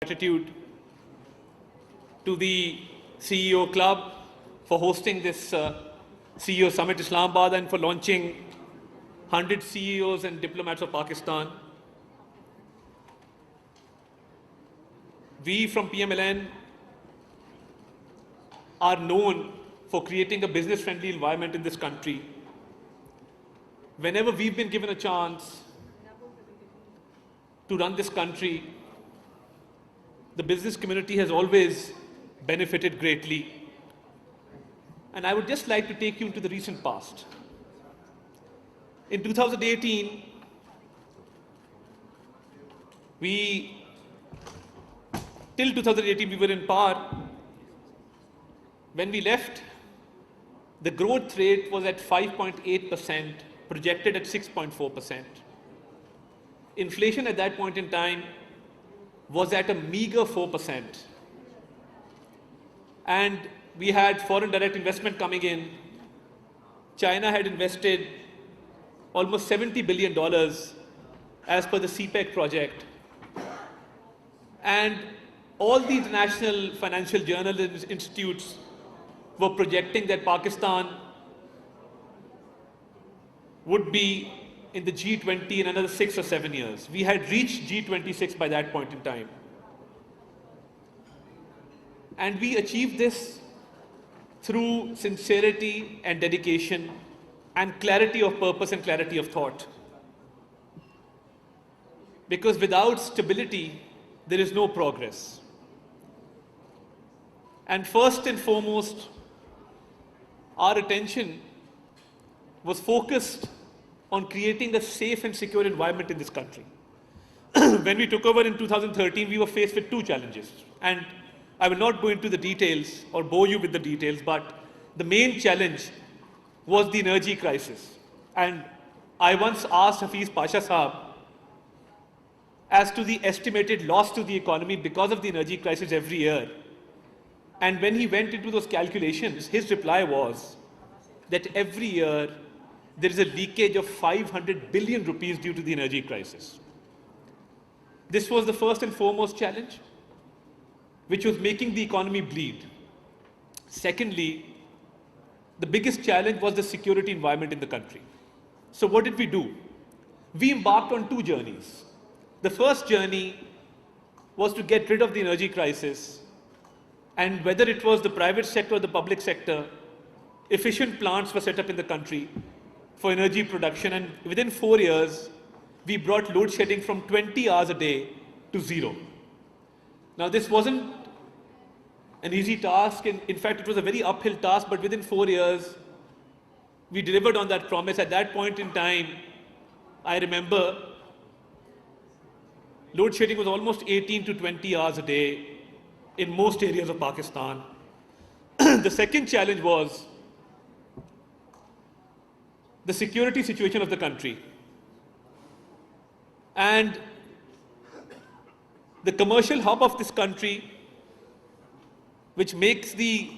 Gratitude to the CEO Club for hosting this CEO Summit Islamabad and for launching 100 CEOs and diplomats of Pakistan. We from PMLN are known for creating a business-friendly environment in this country. Whenever we've been given a chance to run this country, the business community has always benefited greatly. And I would just like to take you into the recent past. In 2018, till 2018 we were in power. When we left, the growth rate was at 5.8%, projected at 6.4%. Inflation at that point in time was at a meager 4%. And we had foreign direct investment coming in. China had invested almost $70 billion as per the CPEC project. And all the international financial journal institutes were projecting that Pakistan would be in the G20 in another 6 or 7 years. We had reached G26 by that point in time. And we achieved this through sincerity and dedication and clarity of purpose and clarity of thought. Because without stability, there is no progress. And first and foremost, our attention was focused on creating a safe and secure environment in this country. When we took over in 2013, we were faced with two challenges. And I will not go into the details or bore you with the details, but the main challenge was the energy crisis. And I once asked Hafiz Pasha Saab as to the estimated loss to the economy because of the energy crisis every year. And when he went into those calculations, his reply was that every year there is a leakage of 500 billion rupees due to the energy crisis. This was the first and foremost challenge, which was making the economy bleed. Secondly, the biggest challenge was the security environment in the country. So what did we do? We embarked on two journeys. The first journey was to get rid of the energy crisis, and whether it was the private sector or the public sector, efficient plants were set up in the country for energy production, and within 4 years, we brought load shedding from 20 hours a day to 0. Now, this wasn't an easy task. In fact, it was a very uphill task, but within 4 years, we delivered on that promise. At that point in time, I remember load shedding was almost 18 to 20 hours a day in most areas of Pakistan. The second challenge was the security situation of the country. And the commercial hub of this country, which makes the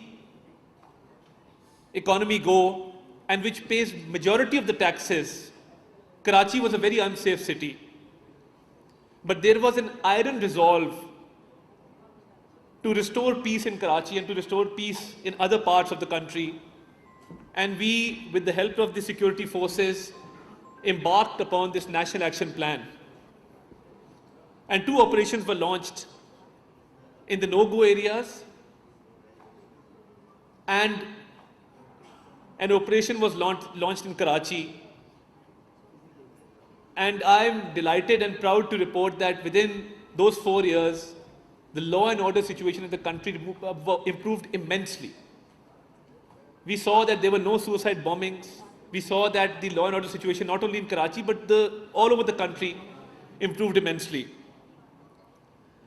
economy go and which pays majority of the taxes, Karachi was a very unsafe city. But there was an iron resolve to restore peace in Karachi and to restore peace in other parts of the country. And we, with the help of the security forces, embarked upon this National Action Plan. And two operations were launched in the no-go areas, and an operation was launched in Karachi. And I'm delighted and proud to report that within those 4 years, the law and order situation in the country improved immensely. We saw that there were no suicide bombings. We saw that the law and order situation, not only in Karachi, but all over the country, improved immensely.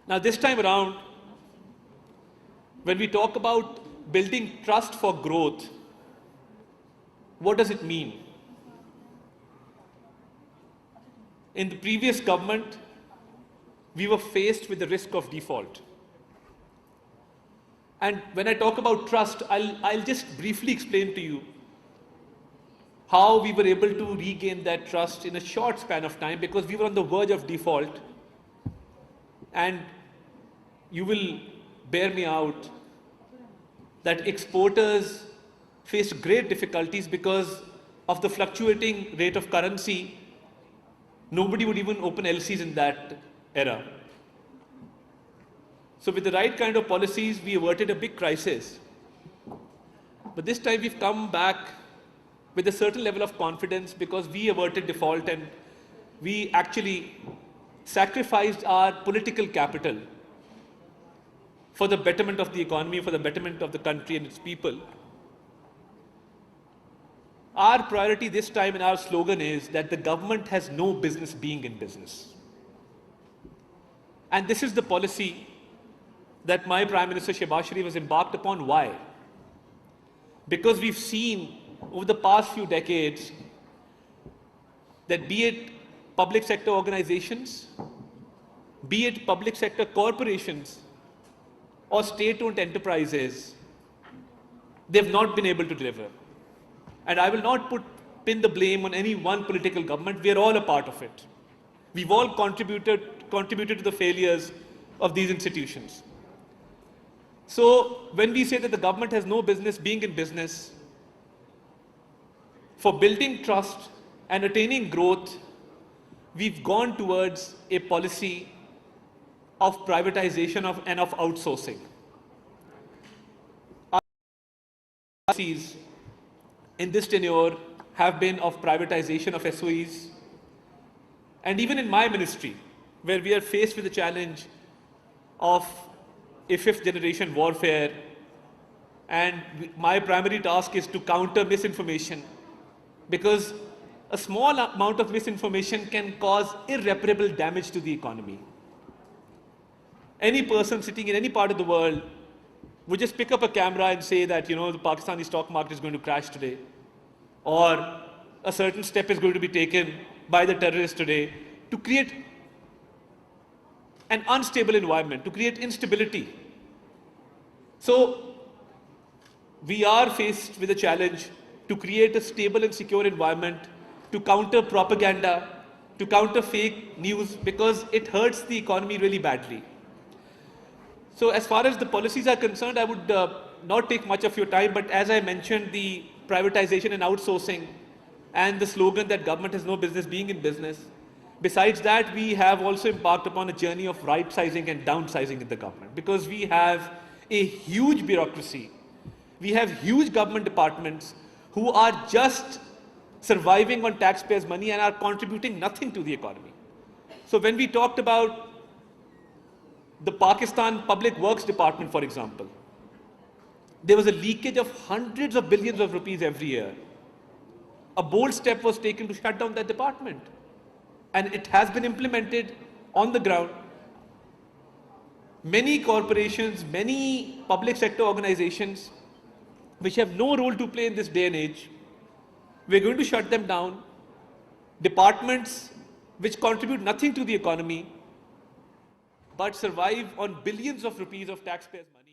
Now, this time around, when we talk about building trust for growth, what does it mean? In the previous government, we were faced with the risk of default. And when I talk about trust, I'll just briefly explain to you how we were able to regain that trust in a short span of time, because we were on the verge of default. And you will bear me out that exporters faced great difficulties because of the fluctuating rate of currency. Nobody would even open LCs in that era. So with the right kind of policies, we averted a big crisis. But this time we've come back with a certain level of confidence because we averted default and we actually sacrificed our political capital for the betterment of the economy, for the betterment of the country and its people. Our priority this time and our slogan is that the government has no business being in business. And this is the policy that my Prime Minister Shehbaz Sharif has embarked upon. Why? Because we've seen over the past few decades that be it public sector organizations, be it public sector corporations or state-owned enterprises, they've not been able to deliver. And I will not pin the blame on any one political government. We are all a part of it. We've all contributed to the failures of these institutions. So when we say that the government has no business being in business, for building trust and attaining growth, we've gone towards a policy of privatization and of outsourcing. Our policies in this tenure have been of privatization of SOEs. And even in my ministry, where we are faced with the challenge of a fifth generation warfare, and my primary task is to counter misinformation, because a small amount of misinformation can cause irreparable damage to the economy. Any person sitting in any part of the world would just pick up a camera and say that, you know, the Pakistani stock market is going to crash today, or a certain step is going to be taken by the terrorists today to create an unstable environment, to create instability. So we are faced with a challenge to create a stable and secure environment, to counter propaganda, to counter fake news, because it hurts the economy really badly. So as far as the policies are concerned, I would not take much of your time, but as I mentioned, the privatization and outsourcing and the slogan that government has no business being in business. Besides that, we have also embarked upon a journey of right-sizing and downsizing in the government, because we have a huge bureaucracy. We have huge government departments who are just surviving on taxpayers' money and are contributing nothing to the economy. So when we talked about the Pakistan Public Works Department, for example, there was a leakage of hundreds of billions of rupees every year. A bold step was taken to shut down that department, and it has been implemented on the ground. Many corporations, many public sector organizations which have no role to play in this day and age, we're going to shut them down. Departments which contribute nothing to the economy but survive on billions of rupees of taxpayers' money.